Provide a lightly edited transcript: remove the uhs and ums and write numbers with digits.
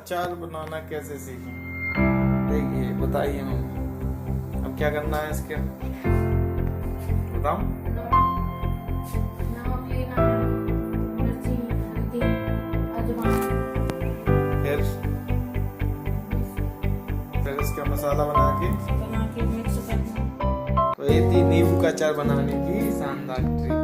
अचार बनाना कैसे सीखें? देखिए बताइए मम्मी, अब क्या करना है इसके, बताओ। नमक लेना है, मिर्ची, हल्दी, अजवाइन, फिर इसका मसाला बना के मिक्स करना। तो ये थी नींबू का अचार बनाने की शानदार ट्रिक।